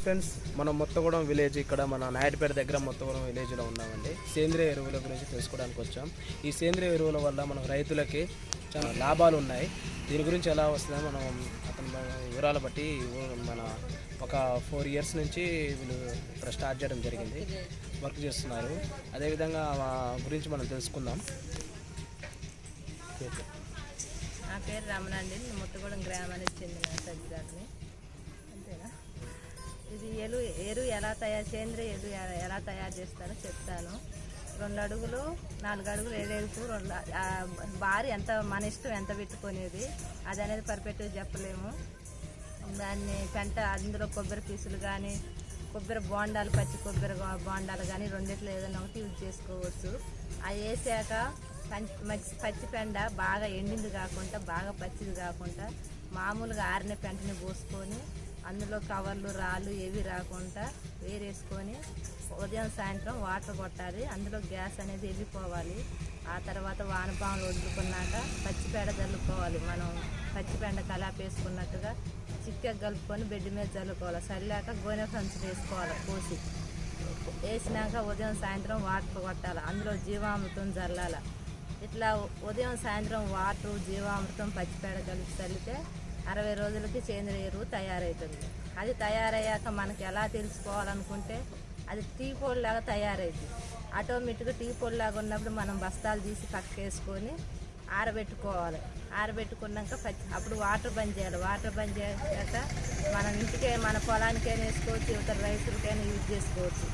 Friends, మనం మొత్తగూడెం village ఇక్కడ మన నాయుడుపేట దగ్గర మొత్తగూడెం విలేజ్లో ఉన్నామండి. సేంద్రియ ఎరువుల గురించి తెలుసుకోవడానికి వచ్చాం. ఈ సేంద్రియ ఎరువుల వల్ల మన రైతులకి చాలా లాభాలు ఉన్నాయి. దీని గురించి ఎలా వస్తుందో మనం అతని వివరాలు బట్టి మన ఒక 4 years నుంచి వీళ్ళు ఇక్కడ స్టార్ట్ చేయడం జరిగింది, వర్క్ చేస్తున్నారు. అదేవిధంగా గురించి మనం తెలుసుకుందాం. నా పేరు రమణ అండి. మొత్తగూడెం గ్రామానికి చెందిన సజ్జిదాన్ని. అంతేనా? ఇది ఎరువు ఎలా సేంద్రియ ఎరువు ఎలా తయారు చేస్తారో చెప్తాను. 2 అడుగులు 4 అడుగులు ఏడేడుకు భారీ ఎంత మన ఇష్టం ఎంత పెట్టుకునేది అది అనేది పర్ఫెక్ట్గా చెప్పలేము. దాన్ని పెంట అందులో కొబ్బరి పీసులు కానీ కొబ్బరి బోండాలు పచ్చి కొబ్బరి బోండాలు కానీ రెండిట్లో ఏదైనా ఒకటి యూజ్ చేసుకోవచ్చు. అవి వేసాక పచ్చి పెండ బాగా ఎండింది కాకుండా బాగా పచ్చిది కాకుండా మామూలుగా ఆరిన పెంటని పోసుకొని అందులో కవర్లు రాళ్ళు ఏవి రాకుండా వేరేసుకొని ఉదయం సాయంత్రం వాటర్ కొట్టాలి. అందులో గ్యాస్ అనేది వెళ్ళిపోవాలి. ఆ తర్వాత వానపాములు వదులుకున్నాక పచ్చిపేడ చల్లుకోవాలి. మనం పచ్చిపెండ కలాపేసుకున్నట్టుగా చిక్కగా కలుపుకొని బెడ్ మీద చల్లుకోవాలి. చల్లాక గోనె సంచులు వేసుకోవాలి. పోసి వేసినాక ఉదయం సాయంత్రం వాటర్ కొట్టాలి. అందులో జీవామృతం చల్లాలి. ఇట్లా ఉదయం సాయంత్రం వాటర్ జీవామృతం పచ్చిపేడ కలిపి చల్లితే 60 రోజులకి సేంద్రియ ఎరువు తయారవుతుంది. అది తయారయ్యాక మనకి ఎలా తెలుసుకోవాలనుకుంటే అది టీ పొడి లాగా తయారవుతుంది. ఆటోమేటిక్గా టీ పొడి లాగా ఉన్నప్పుడు మనం బస్తాలు తీసి పక్కేసుకొని ఆరబెట్టుకోవాలి. ఆరబెట్టుకున్నాక అప్పుడు వాటర్ బంద్ చేయాలి. వాటర్ బంద్ చేశాక మనం ఇంటికే మన పొలానికైనా వేసుకోవచ్చు, ఇతర రైతులకైనా యూజ్ చేసుకోవచ్చు.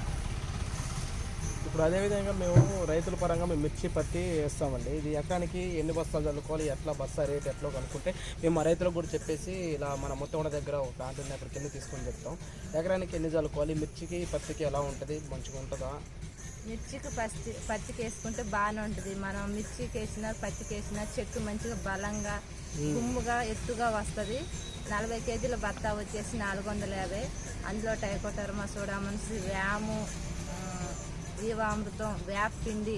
ఇప్పుడు అదేవిధంగా మేము రైతుల పరంగా మేము మిర్చి పత్తి వేస్తామండి. ఇది ఎకరానికి ఎన్ని బస్తాలు చల్లుకోవాలి, ఎట్లా బస్తా రేట్ ఎట్లా కనుక్కుంటే మేము మా రైతులకు కూడా చెప్పేసి ఇలా మన మొత్తం దగ్గర ఒక ప్లాంట్ ఉంది, అక్కడికి వెళ్ళి తీసుకొని చెప్తాం. ఎకరానికి ఎన్ని చల్లుకోవాలి, మిర్చికి పత్తికి ఎలా ఉంటుంది, మంచిగా ఉంటుందా? మిర్చికి పచ్చికి వేసుకుంటే బాగానే ఉంటుంది. మనం మిర్చికి వేసినా పచ్చికి వేసినా చెట్టు మంచిగా బలంగా గుమ్ముగా ఎత్తుగా వస్తుంది. 40 కేజీల బత్తా వచ్చేసి 450. అందులో టైకోటర్మా సోడామన్స్ వ్యాము జీవామృతం వేపపిండి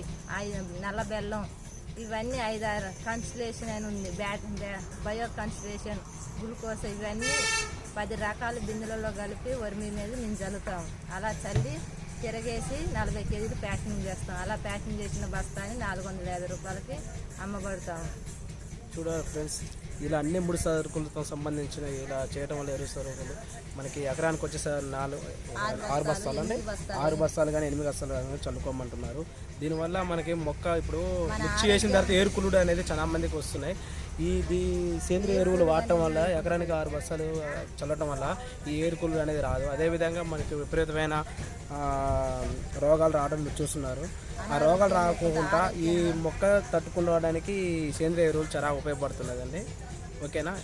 నల్ల బెల్లం ఇవన్నీ 5-6 కన్సలేషన్ అని ఉంది. బయో కన్సలేషన్ గ్లూకోజ్ ఇవన్నీ 10 రకాల బిందులలో కలిపి వరి మీద మేము చల్లుతాము. అలా చల్లి తిరగేసి 40 కేజీలు ప్యాకింగ్ చేస్తాం. అలా ప్యాకింగ్ చేసిన బస్తాని 450 రూపాయలకి అమ్మబడతాము. చూడాలి ఫ్రెండ్స్, ఇలా అన్ని 3 సరుకులతో సంబంధించిన ఇలా చేయడం వల్ల ఎరువు సరుకులు మనకి ఎకరానికి వచ్చేసరి 6 బస్తాలు అంటే 6 బస్తాలు కానీ 8 బస్తాలు కానీ చల్లుకోమంటున్నారు. దీనివల్ల మనకి మొక్క ఇప్పుడు మిర్చి వేసిన తర్వాత ఏరుకులుడు అనేది చాలా మందికి వస్తున్నాయి. ఇది సేంద్రియ ఎరువులు వాడటం వల్ల ఎకరానికి 6 బస్తాలు చల్లటం వల్ల ఈ ఏరుకులుడు అనేది రాదు. అదేవిధంగా మనకి విపరీతమైన రోగాలు రావడం మీరు చూస్తున్నారు. ఆ రోగాలు రాకుండా ఈ మొక్క తట్టుకోవడానికి సేంద్రియ ఎరువులు చాలా ఉపయోగపడుతున్నదండి. ఓకేనా?